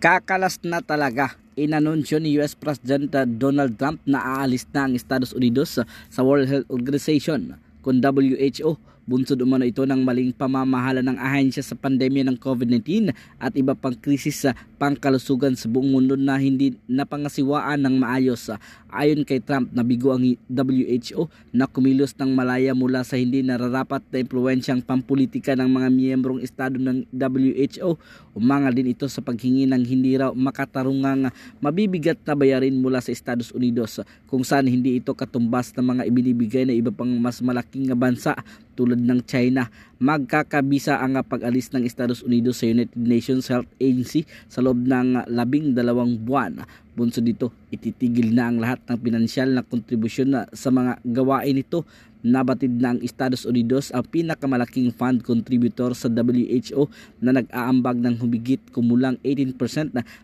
Kakalas na talaga. Inanunsyo ni US President Donald Trump na aalis na ang Estados Unidos sa World Health Organization kung WHO. Bunsod umano ito ng maling pamamahala ng ahensya sa pandemya ng COVID-19 at iba pang krisis sa pangkalusugan sa buong mundo na hindi napangasiwaan ng maayos. Ayon kay Trump, nabigo ang WHO na kumilos ng malaya mula sa hindi nararapat na impluwensyang pampolitika ng mga miyembrong estado ng WHO. Umangal din ito sa paghingi ng hindi raw makatarungang mabibigat na bayarin mula sa Estados Unidos kung saan hindi ito katumbas ng mga ibinibigay na iba pang mas malaking bansa tulad ng China. Magkakabisa ang pag-alis ng Estados Unidos sa United Nations Health Agency sa loob ng 12 buwan. Bunsod dito, ititigil na ang lahat ng pinansyal na kontribusyon sa mga gawain nito. Nabatid na ang Estados Unidos ang pinakamalaking fund contributor sa WHO na nag-aambag ng humigit kumulang 18%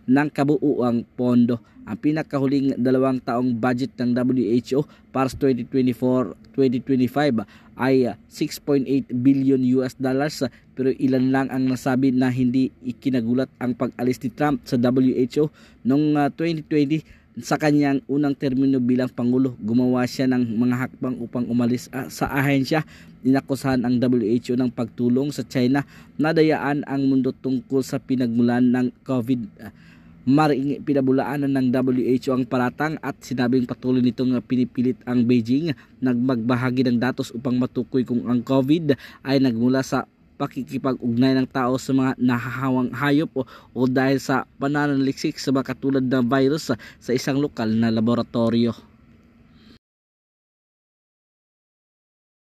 ng kabuuang pondo. Ang pinakahuling 2 taong budget ng WHO para sa 2024-2025 ay 6.8 billion US dollars, pero ilan lang ang nasabi na hindi ikinagulat ang pag-alis ni Trump sa WHO noong 2020. Sa kanyang unang termino bilang Pangulo, gumawa siya ng mga hakbang upang umalis sa ahensya. Inakusahan ang WHO ng pagtulong sa China na dayaan ang mundo tungkol sa pinagmulan ng COVID. Maring pinabulaanan ng WHO ang paratang at sinabing patuloy nitong pinipilit ang Beijing nagmagbahagi ng datos upang matukoy kung ang COVID ay nagmula sa pakikipag-ugnay ng tao sa mga nahahawang hayop o dahil sa pananaliksik sa mga katulad ng virus sa isang lokal na laboratorio.